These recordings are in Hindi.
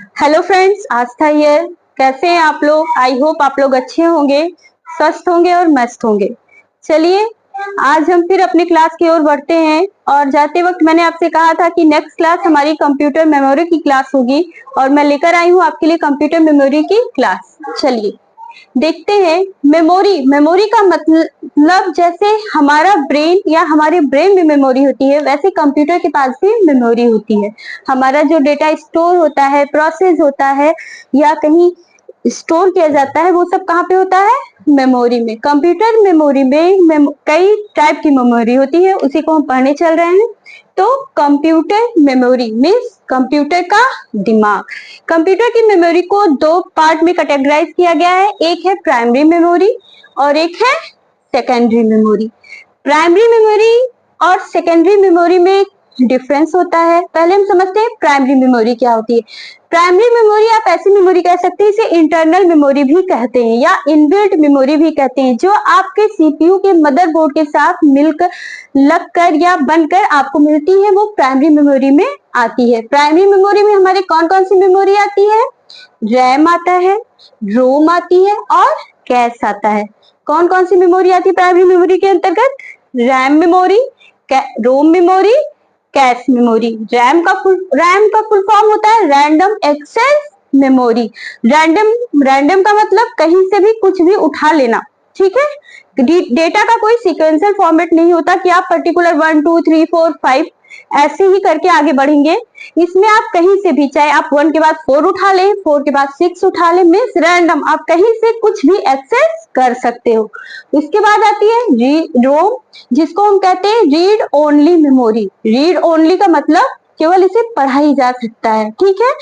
Hello friends, Aastha here. कैसे हैं आप लोग? आई होप आप लोग अच्छे होंगे, स्वस्थ होंगे और मस्त होंगे। चलिए आज हम फिर अपनी क्लास की ओर बढ़ते हैं। और जाते वक्त मैंने आपसे कहा था कि नेक्स्ट क्लास हमारी कंप्यूटर मेमोरी की क्लास होगी और मैं लेकर आई हूँ आपके लिए कंप्यूटर मेमोरी की क्लास। चलिए देखते हैं। मेमोरी मेमोरी का मतलब जैसे हमारा ब्रेन या हमारे ब्रेन में मेमोरी होती है, वैसे कंप्यूटर के पास भी मेमोरी होती है। हमारा जो डेटा स्टोर होता है, प्रोसेस होता है या कहीं स्टोर किया जाता है, वो सब कहाँ पे होता है? मेमोरी में। कंप्यूटर मेमोरी में कई टाइप की मेमोरी होती है, उसी को हम पढ़ने चल रहे हैं। तो कंप्यूटर मेमोरी मीन्स कंप्यूटर का दिमाग। कंप्यूटर की मेमोरी को दो पार्ट में कैटेगराइज किया गया है, एक है प्राइमरी मेमोरी और एक है सेकेंडरी मेमोरी। प्राइमरी मेमोरी और सेकेंडरी मेमोरी में डिफरेंस होता है। पहले हम समझते हैं प्राइमरी मेमोरी क्या होती है। प्राइमरी मेमोरी आप ऐसी मेमोरी कह सकते हैं, इसे इंटरनल मेमोरी भी कहते हैं या इनबिल्ट मेमोरी भी कहते हैं, जो आपके सीपीयू के मदरबोर्ड के साथ मिलकर, लगकर या बनकर आपको मिलती है, वो प्राइमरी मेमोरी में आती है। प्राइमरी मेमोरी में हमारे कौन कौन सी मेमोरी आती है? रैम आता है, रोम आती है और कैश आता है। कौन कौन सी मेमोरी आती है प्राइमरी मेमोरी के अंतर्गत? रैम मेमोरी, रोम मेमोरी, कैश मेमोरी। रैम का फुल फॉर्म होता है रैंडम एक्सेस मेमोरी। रैंडम का मतलब कहीं से भी कुछ भी उठा लेना, ठीक है। डेटा का कोई सीक्वेंशियल फॉर्मेट नहीं होता कि आप पर्टिकुलर 1 2 3 4 5 ऐसे ही करके आगे बढ़ेंगे। इसमें आप कहीं से भी, चाहे आप 1 के बाद 4 उठा लें, 4 के बाद 6 उठा लें, मीन्स रैंडम, आप कहीं से कुछ भी एक्सेस कर सकते हो। उसके बाद आती है रोम, जिसको हम कहते हैं read only memory. Read only का मतलब केवल इसे पढ़ा ही जा सकता है, ठीक है।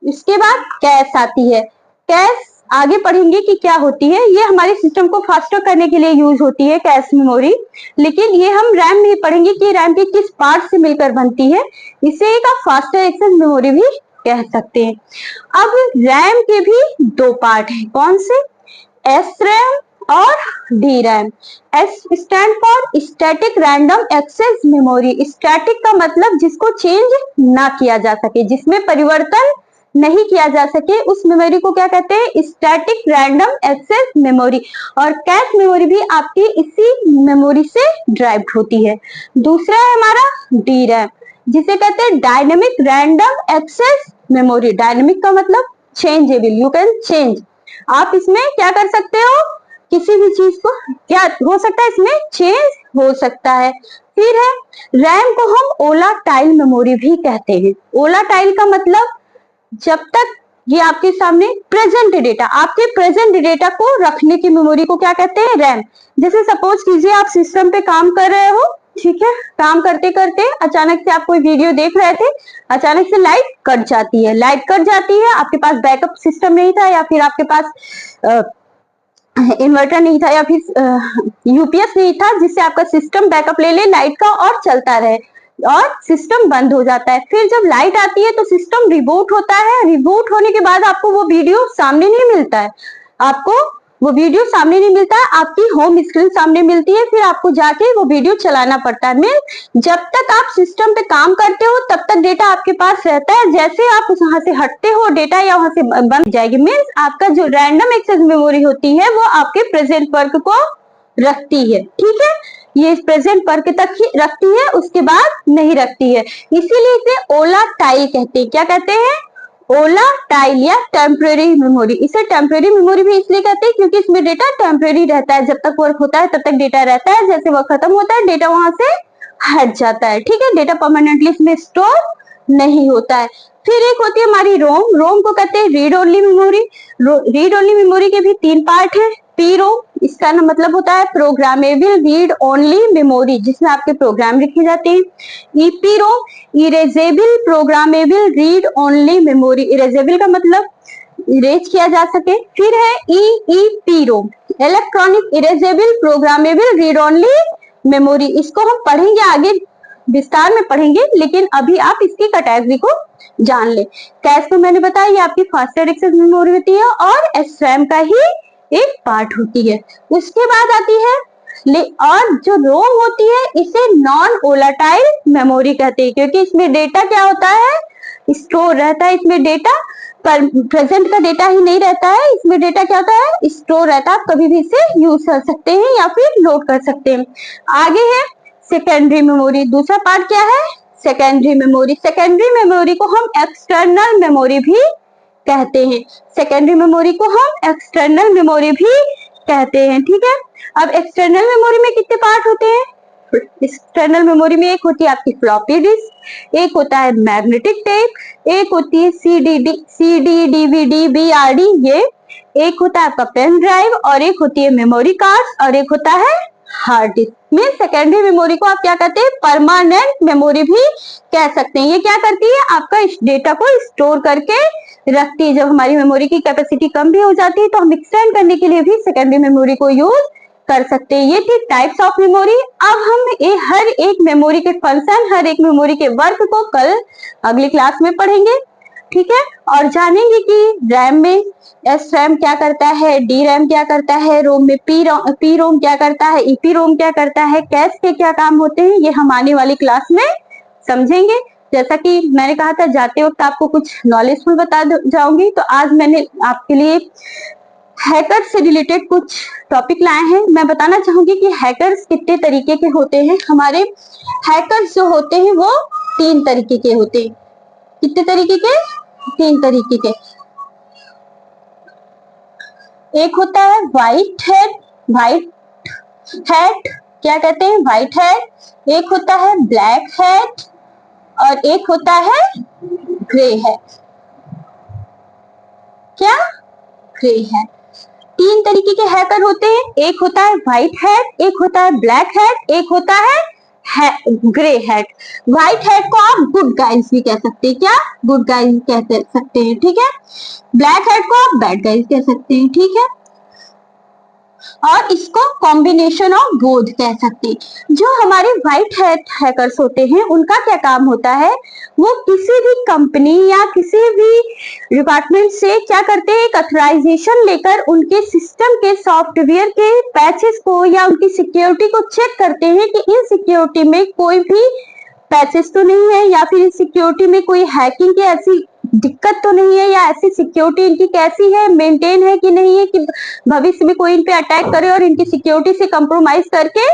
इसके बाद कैश आती है। कैश आगे पढ़ेंगे कि क्या होती है। ये हमारे सिस्टम को फास्टर करने के लिए यूज होती है कैश मेमोरी, लेकिन ये हम रैम नहीं पढ़ेंगे कि रैम के किस पार्ट से मिलकर बनती है। इसे एक आप फास्टर एक्सेस मेमोरी भी कह सकते हैं। अब रैम के भी दो पार्ट हैं, कौन से? एस रैम और D RAM. S stand for static random access memory. Static का मतलब जिसको चेंज ना किया जा सके, जिसमें परिवर्तन नहीं किया जा सके, उस मेमोरी को क्या कहते हैं? Static random access memory. और कैश मेमोरी भी आपकी इसी मेमोरी से ड्राइव्ड होती है। दूसरा है हमारा डी रैम, जिसे कहते हैं dynamic random access memory. Dynamic का मतलब चेंजेबल, यू कैन चेंज। आप इसमें क्या कर सकते हो? किसी भी चीज को क्या हो सकता है, इसमें चेंज हो सकता है। फिर है रैम को हम ओलाटाइल मेमोरी भी कहते हैं। ओलाटाइल का मतलब जब तक ये आपके सामने प्रेजेंट डेटा, आपके प्रेजेंट डेटा को रखने की मेमोरी को क्या कहते हैं? रैम। जैसे सपोज कीजिए आप सिस्टम पे काम कर रहे हो, ठीक है, काम करते करते अचानक से आप कोई वीडियो देख रहे थे, अचानक से लाइट कट जाती है। लाइट कट जाती है, आपके पास बैकअप सिस्टम नहीं था या फिर आपके पास इन्वर्टर नहीं था या फिर यूपीएस नहीं था जिससे आपका सिस्टम बैकअप ले ले लाइट का और चलता रहे, और सिस्टम बंद हो जाता है। फिर जब लाइट आती है तो सिस्टम रिबूट होता है। रिबूट होने के बाद आपको वो वीडियो सामने नहीं मिलता है, आपको वो वीडियो सामने नहीं मिलता है, आपकी होम स्क्रीन सामने मिलती है। फिर आपको जाके वो वीडियो चलाना पड़ता है। मीन जब तक आप सिस्टम पे काम करते हो तब तक डेटा आपके पास रहता है, जैसे आप वहां से हटते हो डेटा या वहां से बंद जाएगी। मीन्स आपका जो रैंडम एक्सेस मेमोरी होती है वो आपके प्रेजेंट वर्क को रखती है, ठीक है। ये प्रेजेंट वर्क तक ही रखती है, उसके बाद नहीं रखती है। इसीलिए इसे ओलाटाइल कहते हैं। क्या कहते हैं? ओलाटाइल या टेम्परेरी मेमोरी। इसे टेम्परेरी मेमोरी भी इसलिए कहते हैं क्योंकि इसमें डेटा टेम्परेरी रहता है। जब तक वर्क होता है तब तक डेटा रहता है, जैसे वर्क खत्म होता है डेटा वहां से हट जाता है, ठीक है। डेटा परमानेंटली इसमें स्टोर नहीं होता है। फिर एक होती है हमारी रोम। रोम को कहते हैं read only memory. Read only memory के भी 3 पार्ट है। पी रोम, इसका ना मतलब होता है प्रोग्रामेबल रीड ओनली मेमोरी, जिसमें आपके प्रोग्राम लिखे जाते हैं। EPROM, erasable programmable read only memory. Erasable का मतलब इरेज किया जा सके। फिर है EEPROM, electronic erasable programmable read only memory. इसको हम पढ़ेंगे आगे, विस्तार में पढ़ेंगे, लेकिन अभी आप इसकी कैटेगरी को जान ले। कैश में मैंने बताया ये आपकी फास्टर एक्सेस मेमोरी होती है और एसरैम का ही एक पार्ट होती है। उसके बाद आती है और जो रोम होती है इसे नॉन ओलाटाइल मेमोरी कहते हैं, क्योंकि इसमें डेटा क्या होता है? स्टोर रहता है इसमें डेटा, पर प्रेजेंट का डेटा ही नहीं रहता है, इसमें डेटा क्या होता है, स्टोर रहता है, आप कभी भी इसे यूज कर सकते हैं या फिर लोड कर सकते हैं। आगे है सेकेंडरी मेमोरी। दूसरा पार्ट क्या है, सेकेंडरी मेमोरी। सेकेंडरी मेमोरी को हम एक्सटर्नल मेमोरी भी कहते हैं। सेकेंडरी मेमोरी को हम एक्सटर्नल मेमोरी भी कहते हैं, ठीक है। अब एक्सटर्नल मेमोरी में कितने पार्ट होते हैं, एक्सटर्नल मेमोरी में एक होती है आपकी फ्लॉपी डिस्क, एक होता है मैग्नेटिक टेप, एक होती है सीडी डीवीडी बीआरडी, ये एक होता है आपका पेन ड्राइव, और एक होती है मेमोरी कार्ड, और एक होता है हार्ड डिस्क। में सेकेंडरी मेमोरी को आप क्या कहते हैं, परमानेंट मेमोरी भी कह सकते हैं। ये क्या करती है, आपका इस डेटा को स्टोर करके रखती है। जब हमारी मेमोरी की कैपेसिटी कम भी हो जाती है तो हम एक्सटेंड करने के लिए भी सेकेंडरी मेमोरी को यूज कर सकते हैं। ये थी टाइप्स ऑफ मेमोरी। अब हम हर एक मेमोरी के फंक्शन, हर एक मेमोरी के वर्क को कल अगली क्लास में पढ़ेंगे, ठीक है। और जानेंगे कि रैम में एस रैम क्या करता है, डी रैम क्या करता है, रोम में पी रोम क्या करता है, ईपी रोम क्या करता है, कैश के क्या काम होते हैं, ये हम आने वाली क्लास में समझेंगे। जैसा कि मैंने कहा था जाते वक्त आपको कुछ नॉलेजफुल बता जाऊंगी, तो आज मैंने आपके लिए हैकर से रिलेटेड कुछ टॉपिक लाए हैं। मैं बताना चाहूंगी कि हैकर्स कितने तरीके के होते हैं। हमारे हैकर्स जो होते हैं वो 3 तरीके के होते हैं। कितने तरीके के, 3 तरीके के। एक होता है व्हाइट हैट, क्या कहते हैं, व्हाइट हैट। एक होता है ब्लैक हैट और एक होता है ग्रे हैट। क्या, ग्रे हैट। 3 तरीके के हैकर होते हैं। एक होता है व्हाइट हैट, एक होता है ब्लैक हैट, एक होता है ग्रे हैट। व्हाइट हैट को आप गुड गाइज भी कह सकते हैं, क्या, गुड गाइज कह सकते हैं, ठीक है। ब्लैक हैट को आप बैड गाइज कह सकते हैं, ठीक है। और इसको कॉम्बिनेशन ऑफ बोथ कह सकते हैं। जो हमारे व्हाइट हैट हैकर्स होते हैं उनका क्या काम होता है, वो किसी भी कंपनी या किसी भी डिपार्टमेंट से क्या करते हैं, एक ऑथराइजेशन लेकर उनके सिस्टम के सॉफ्टवेयर के पैचेस को या उनकी सिक्योरिटी को चेक करते हैं कि इन सिक्योरिटी में कोई भी पैचेस तो नहीं है, या फिर इस सिक्योरिटी में कोई हैकिंग की ऐसी दिक्कत तो नहीं है, या ऐसी सिक्योरिटी इनकी कैसी है, मेंटेन है कि नहीं है, कि भविष्य में कोई इन पे अटैक करे और इनकी सिक्योरिटी से कंप्रोमाइज करके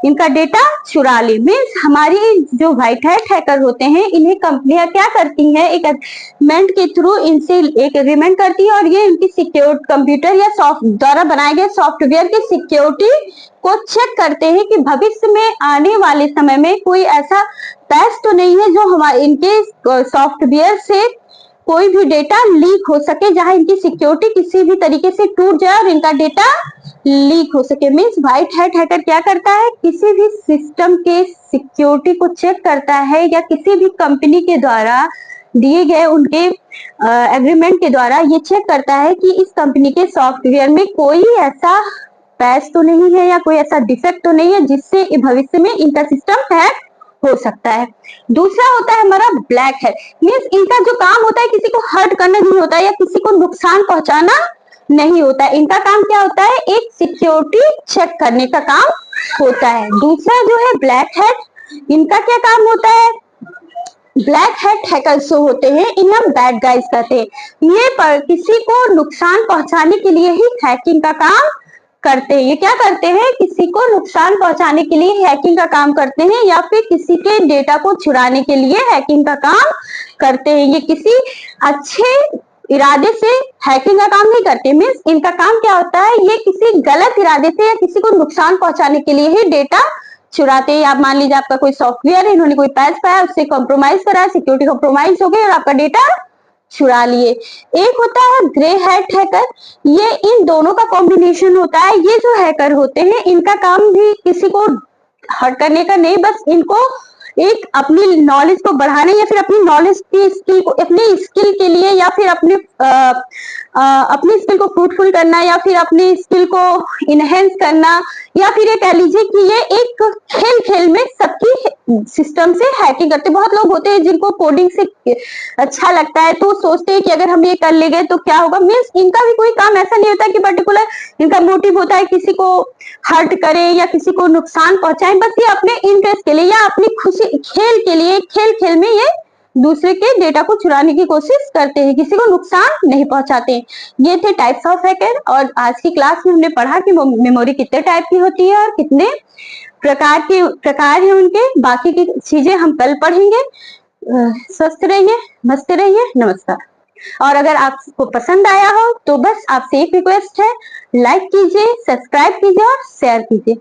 इनका डेटा चुरा ले। मीन्स हमारी जो व्हाइट हैट हैकर होते हैं इन्हें कंपनियां क्या करती हैं, एक एग्रीमेंट के थ्रू इनसे एक एग्रीमेंट करती है और ये इनकी सिक्योर कंप्यूटर या द्वारा बनाए गए सॉफ्टवेयर की सिक्योरिटी को चेक करते हैं कि भविष्य में आने वाले समय में कोई ऐसा पैच तो नहीं है जो हमारे इनके सॉफ्टवेयर से कोई भी डेटा लीक हो सके, जहां इनकी सिक्योरिटी किसी भी तरीके से टूट जाए और इनका डेटा लीक हो सके। मीन्स व्हाइट हैट हैकर क्या करता है, किसी भी सिस्टम के सिक्योरिटी को चेक करता है या किसी भी कंपनी के द्वारा दिए गए उनके एग्रीमेंट के द्वारा ये चेक करता है कि इस कंपनी के सॉफ्टवेयर में कोई ऐसा पैच तो नहीं है या कोई ऐसा डिफेक्ट तो नहीं है जिससे भविष्य में इनका सिस्टम हैक हो सकता है। दूसरा होता है हमारा ब्लैक हैट। मीन्स इनका जो काम होता है किसी को हर्ट करना नहीं होता है या किसी को नुकसान पहुंचाना नहीं होता है। इनका काम क्या होता है, एक सिक्योरिटी चेक करने का काम होता है। दूसरा जो है ब्लैक हैट, इनका क्या काम होता है, ब्लैक हैट हैकर्स जो होते हैं इन्हें हम बैड गाइज कहते हैं। ये पर किसी को नुकसान पहुंचाने के लिए ही हैकिंग का काम करते हैं। ये क्या करते हैं, किसी को नुकसान पहुंचाने के लिए हैकिंग का काम करते हैं या फिर किसी के डेटा को चुराने के लिए हैकिंग का काम करते हैं। ये किसी अच्छे इरादे से हैकिंग का काम नहीं करते। मीन्स इनका काम क्या होता है, ये किसी गलत इरादे से या किसी को नुकसान पहुंचाने के लिए ही डेटा चुराते हैं। आप मान लीजिए आपका कोई सॉफ्टवेयर है, इन्होंने कोई पैच पाया, उससे कॉम्प्रोमाइज करा, सिक्योरिटी कॉम्प्रोमाइज हो गई और आपका डेटा चुरा लिए। एक होता है ग्रे हैट हैकर, ये इन दोनों का कॉम्बिनेशन होता है। ये जो हैकर होते हैं इनका काम भी किसी को हर्ट करने का नहीं, बस इनको एक अपनी नॉलेज को बढ़ाने या फिर अपनी नॉलेज की स्किल को, अपनी स्किल के लिए या फिर अपनी स्किल को फ्रूटफुल करना या फिर अपनी स्किल को इनहेंस करना, या फिर ये कह लीजिए कि ये एक खेल खेल में सबकी सिस्टम से हैकिंग करते। बहुत लोग होते हैं जिनको कोडिंग से अच्छा लगता है तो सोचते हैं कि अगर हम ये कर ले गए तो क्या होगा। मीन्स इनका भी कोई काम ऐसा नहीं होता कि पर्टिकुलर इनका मोटिव होता है किसी को हर्ट करे या किसी को नुकसान पहुंचाए। बस ये अपने इंटरेस्ट के लिए या अपनी खुशी खेल के लिए, खेल खेल में ये दूसरे के डेटा को चुराने की कोशिश करते हैं, किसी को नुकसान नहीं पहुंचाते। ये थे टाइप्स ऑफ हैकर। और आज की क्लास में हमने पढ़ा कि मेमोरी कितने टाइप की होती है और कितने प्रकार हैं उनके। बाकी की चीजें हम कल पढ़ेंगे। स्वस्थ रहिए, मस्त रहिए, नमस्कार। और अगर आपको पसंद आया हो तो बस आपसे एक रिक्वेस्ट है, लाइक कीजिए, सब्सक्राइब कीजिए और शेयर कीजिए।